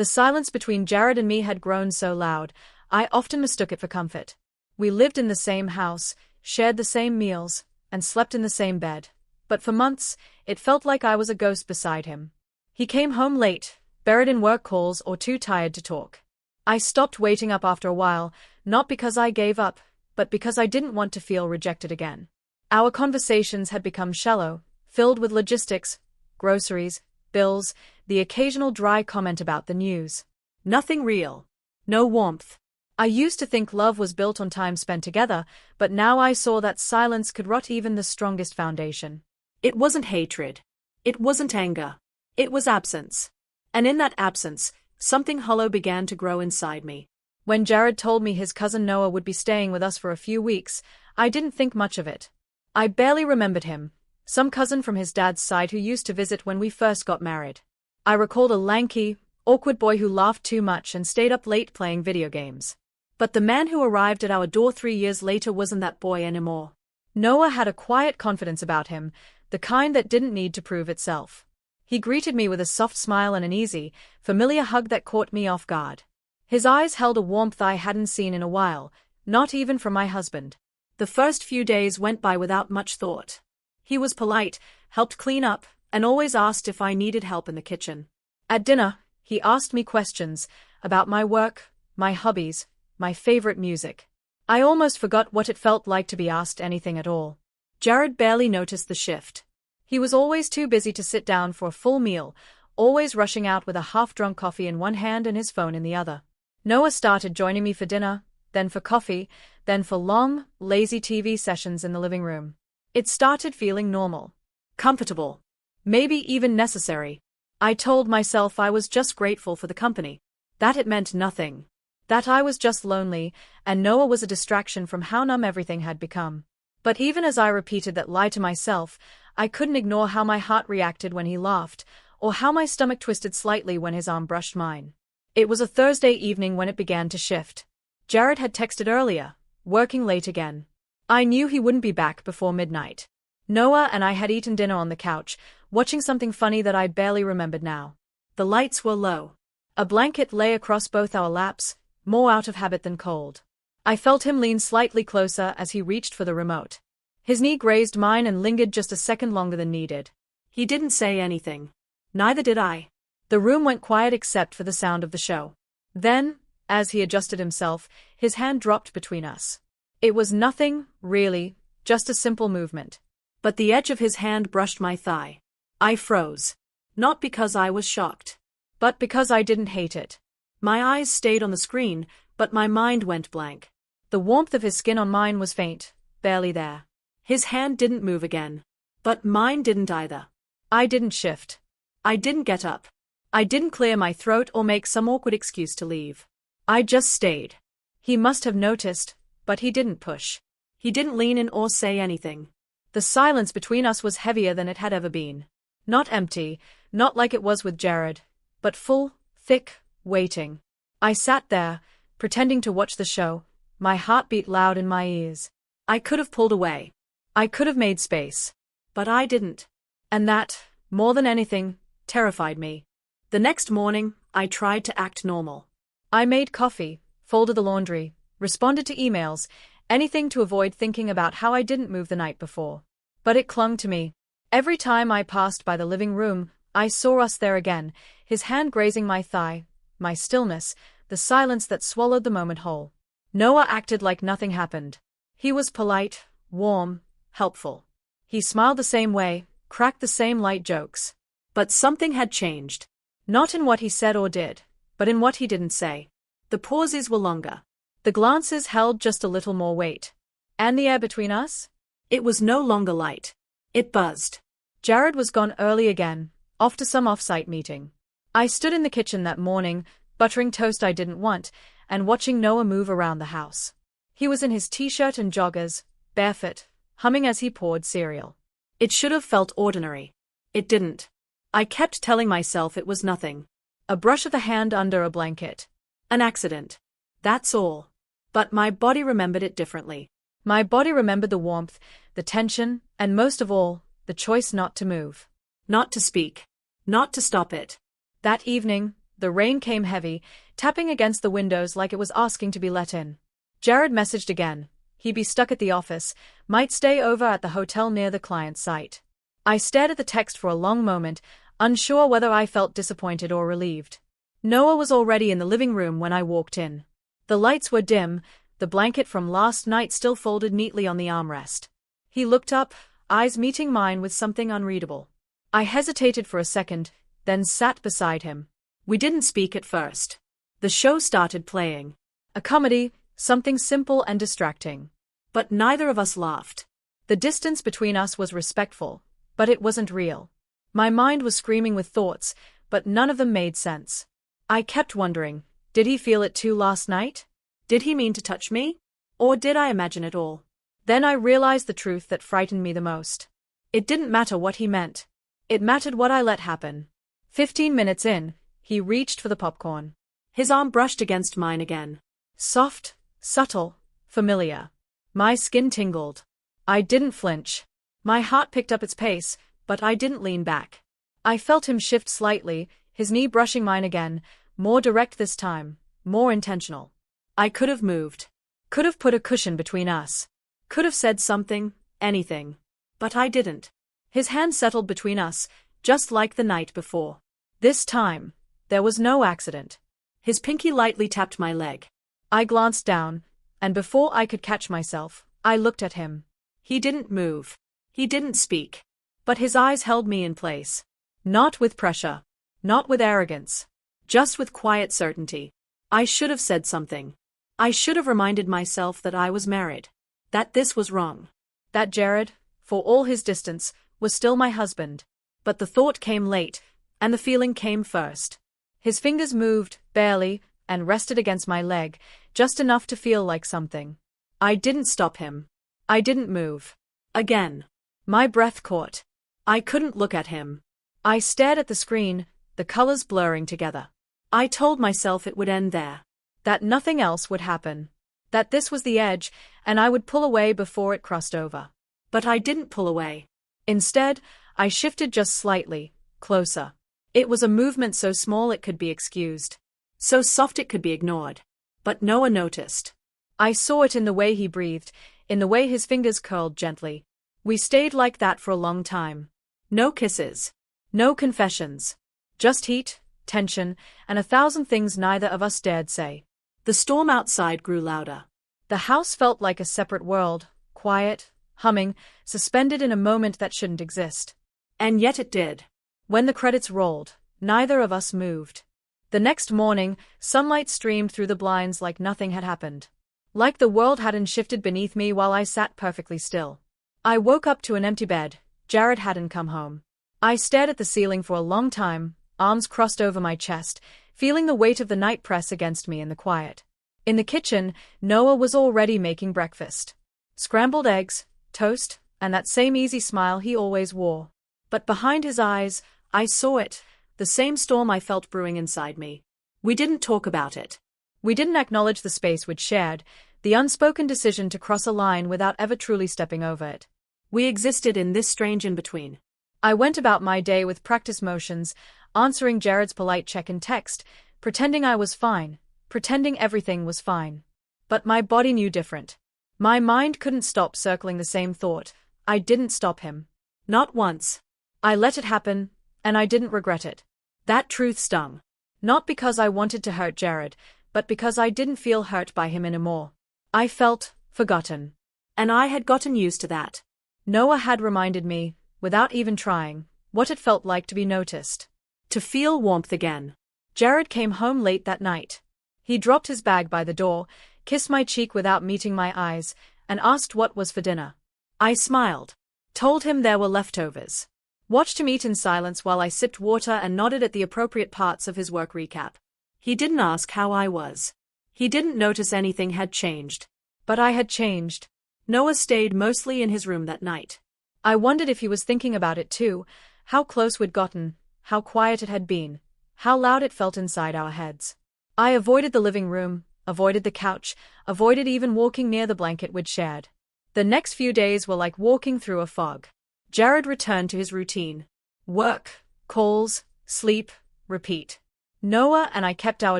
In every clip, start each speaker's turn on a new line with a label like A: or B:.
A: The silence between Jared and me had grown so loud, I often mistook it for comfort. We lived in the same house, shared the same meals, and slept in the same bed. But for months, it felt like I was a ghost beside him. He came home late, buried in work calls or too tired to talk. I stopped waiting up after a while, not because I gave up, but because I didn't want to feel rejected again. Our conversations had become shallow, filled with logistics, groceries, bills, the occasional dry comment about the news. Nothing real. No warmth. I used to think love was built on time spent together, but now I saw that silence could rot even the strongest foundation. It wasn't hatred. It wasn't anger. It was absence. And in that absence, something hollow began to grow inside me. When Jared told me his cousin Noah would be staying with us for a few weeks, I didn't think much of it. I barely remembered him. Some cousin from his dad's side who used to visit when we first got married. I recalled a lanky, awkward boy who laughed too much and stayed up late playing video games. But the man who arrived at our door 3 years later wasn't that boy anymore. Noah had a quiet confidence about him, the kind that didn't need to prove itself. He greeted me with a soft smile and an easy, familiar hug that caught me off guard. His eyes held a warmth I hadn't seen in a while, not even from my husband. The first few days went by without much thought. He was polite, helped clean up, and always asked if I needed help in the kitchen. At dinner, he asked me questions about my work, my hobbies, my favorite music. I almost forgot what it felt like to be asked anything at all. Jared barely noticed the shift. He was always too busy to sit down for a full meal, always rushing out with a half-drunk coffee in one hand and his phone in the other. Noah started joining me for dinner, then for coffee, then for long, lazy TV sessions in the living room. It started feeling normal. Comfortable. Maybe even necessary. I told myself I was just grateful for the company. That it meant nothing. That I was just lonely, and Noah was a distraction from how numb everything had become. But even as I repeated that lie to myself, I couldn't ignore how my heart reacted when he laughed, or how my stomach twisted slightly when his arm brushed mine. It was a Thursday evening when it began to shift. Jared had texted earlier, working late again. I knew he wouldn't be back before midnight. Noah and I had eaten dinner on the couch, watching something funny that I barely remembered now. The lights were low. A blanket lay across both our laps, more out of habit than cold. I felt him lean slightly closer as he reached for the remote. His knee grazed mine and lingered just a second longer than needed. He didn't say anything. Neither did I. The room went quiet except for the sound of the show. Then, as he adjusted himself, his hand dropped between us. It was nothing, really, just a simple movement. But the edge of his hand brushed my thigh. I froze. Not because I was shocked, but because I didn't hate it. My eyes stayed on the screen, but my mind went blank. The warmth of his skin on mine was faint, barely there. His hand didn't move again. But mine didn't either. I didn't shift. I didn't get up. I didn't clear my throat or make some awkward excuse to leave. I just stayed. He must have noticed, but he didn't push. He didn't lean in or say anything. The silence between us was heavier than it had ever been. Not empty, not like it was with Jared, but full, thick, waiting. I sat there, pretending to watch the show, my heart beat loud in my ears. I could have pulled away. I could have made space. But I didn't. And that, more than anything, terrified me. The next morning, I tried to act normal. I made coffee, folded the laundry, responded to emails, anything to avoid thinking about how I didn't move the night before. But it clung to me. Every time I passed by the living room, I saw us there again, his hand grazing my thigh, my stillness, the silence that swallowed the moment whole. Noah acted like nothing happened. He was polite, warm, helpful. He smiled the same way, cracked the same light jokes. But something had changed. Not in what he said or did, but in what he didn't say. The pauses were longer. The glances held just a little more weight. And the air between us? It was no longer light. It buzzed. Jared was gone early again, off to some off-site meeting. I stood in the kitchen that morning, buttering toast I didn't want, and watching Noah move around the house. He was in his t-shirt and joggers, barefoot, humming as he poured cereal. It should have felt ordinary. It didn't. I kept telling myself it was nothing. A brush of the hand under a blanket. An accident. That's all. But my body remembered it differently. My body remembered the warmth, the tension, and most of all, the choice not to move. Not to speak. Not to stop it. That evening, The rain came heavy, tapping against the windows like it was asking to be let in. Jared messaged again. He'd be stuck at the office, might stay over at the hotel near the client's site. I stared at the text for a long moment, unsure whether I felt disappointed or relieved. Noah was already in the living room when I walked in. The lights were dim, the blanket from last night still folded neatly on the armrest. He looked up, eyes meeting mine with something unreadable. I hesitated for a second, then sat beside him. We didn't speak at first. The show started playing. A comedy, something simple and distracting. But neither of us laughed. The distance between us was respectful, but it wasn't real. My mind was screaming with thoughts, but none of them made sense. I kept wondering, did he feel it too last night? Did he mean to touch me? Or did I imagine it all? Then I realized the truth that frightened me the most. It didn't matter what he meant. It mattered what I let happen. 15 minutes in, he reached for the popcorn. His arm brushed against mine again. Soft, subtle, familiar. My skin tingled. I didn't flinch. My heart picked up its pace, but I didn't lean back. I felt him shift slightly, his knee brushing mine again, more direct this time, more intentional. I could have moved. Could have put a cushion between us. Could have said something, anything. But I didn't. His hand settled between us, just like the night before. This time, there was no accident. His pinky lightly tapped my leg. I glanced down, and before I could catch myself, I looked at him. He didn't move. He didn't speak. But his eyes held me in place. Not with pressure. Not with arrogance. Just with quiet certainty. I should have said something. I should have reminded myself that I was married. That this was wrong. That Jared, for all his distance, was still my husband. But the thought came late, and the feeling came first. His fingers moved, barely, and rested against my leg, just enough to feel like something. I didn't stop him. I didn't move. Again. My breath caught. I couldn't look at him. I stared at the screen, the colors blurring together. I told myself it would end there. That nothing else would happen. That this was the edge, and I would pull away before it crossed over. But I didn't pull away. Instead, I shifted just slightly, closer. It was a movement so small it could be excused. So soft it could be ignored. But Noah noticed. I saw it in the way he breathed, in the way his fingers curled gently. We stayed like that for a long time. No kisses. No confessions. Just heat, tension, and 1,000 things neither of us dared say. The storm outside grew louder. The house felt like a separate world, quiet, humming, suspended in a moment that shouldn't exist. And yet it did. When the credits rolled, neither of us moved. The next morning, sunlight streamed through the blinds like nothing had happened. Like the world hadn't shifted beneath me while I sat perfectly still. I woke up to an empty bed. Jared hadn't come home. I stared at the ceiling for a long time, arms crossed over my chest, feeling the weight of the night press against me in the quiet. In the kitchen, Noah was already making breakfast. Scrambled eggs, toast, and that same easy smile he always wore. But behind his eyes, I saw it, the same storm I felt brewing inside me. We didn't talk about it. We didn't acknowledge the space we'd shared, the unspoken decision to cross a line without ever truly stepping over it. We existed in this strange in-between. I went about my day with practice motions, answering Jared's polite check-in text, pretending I was fine, pretending everything was fine. But my body knew different. My mind couldn't stop circling the same thought. I didn't stop him. Not once. I let it happen, and I didn't regret it. That truth stung. Not because I wanted to hurt Jared, but because I didn't feel hurt by him anymore. I felt forgotten. And I had gotten used to that. Noah had reminded me, without even trying, what it felt like to be noticed. To feel warmth again. Jared came home late that night. He dropped his bag by the door, kissed my cheek without meeting my eyes, and asked what was for dinner. I smiled. Told him there were leftovers. Watched him eat in silence while I sipped water and nodded at the appropriate parts of his work recap. He didn't ask how I was. He didn't notice anything had changed. But I had changed. Noah stayed mostly in his room that night. I wondered if he was thinking about it too, how close we'd gotten, how quiet it had been, how loud it felt inside our heads. I avoided the living room, avoided the couch, avoided even walking near the blanket we'd shared. The next few days were like walking through a fog. Jared returned to his routine. Work, calls, sleep, repeat. Noah and I kept our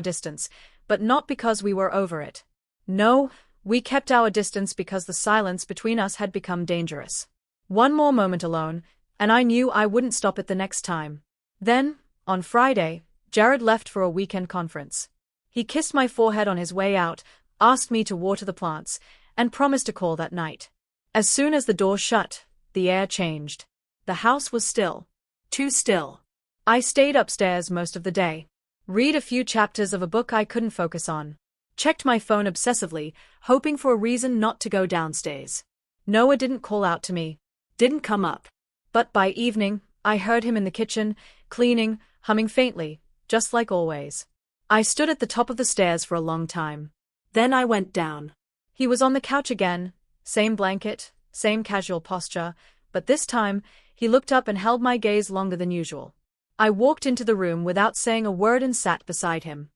A: distance, but not because we were over it. No, we kept our distance because the silence between us had become dangerous. One more moment alone, and I knew I wouldn't stop it the next time. Then, on Friday, Jared left for a weekend conference. He kissed my forehead on his way out, asked me to water the plants, and promised to call that night. As soon as the door shut, the air changed. The house was still. Too still. I stayed upstairs most of the day. Read a few chapters of a book I couldn't focus on. Checked my phone obsessively, hoping for a reason not to go downstairs. Noah didn't call out to me. Didn't come up. But by evening, I heard him in the kitchen, cleaning, humming faintly, just like always. I stood at the top of the stairs for a long time. Then I went down. He was on the couch again, same blanket, same casual posture, but this time, he looked up and held my gaze longer than usual. I walked into the room without saying a word and sat beside him.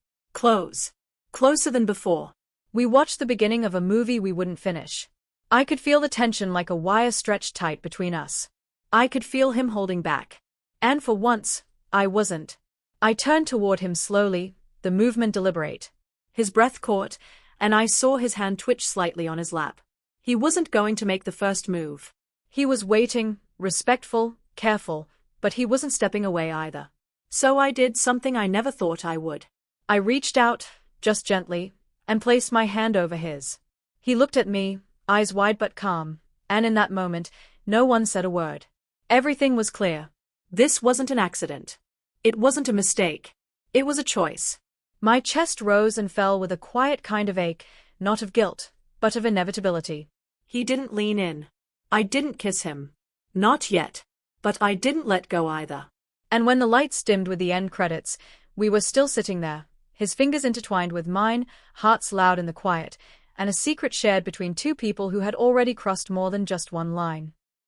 A: Closer than before. We watched the beginning of a movie we wouldn't finish. I could feel the tension like a wire stretched tight between us. I could feel him holding back. And for once, I wasn't. I turned toward him slowly, the movement deliberate. His breath caught, and I saw his hand twitch slightly on his lap. He wasn't going to make the first move. He was waiting, respectful, careful, but he wasn't stepping away either. So I did something I never thought I would. I reached out, just gently, and placed my hand over his. He looked at me, eyes wide but calm, and in that moment, no one said a word. Everything was clear. This wasn't an accident. It wasn't a mistake. It was a choice. My chest rose and fell with a quiet kind of ache, not of guilt, but of inevitability. He didn't lean in. I didn't kiss him. Not yet. But I didn't let go either. And when the lights dimmed with the end credits, we were still sitting there, his fingers intertwined with mine, hearts loud in the quiet, and a secret shared between two people who had already crossed more than just one line.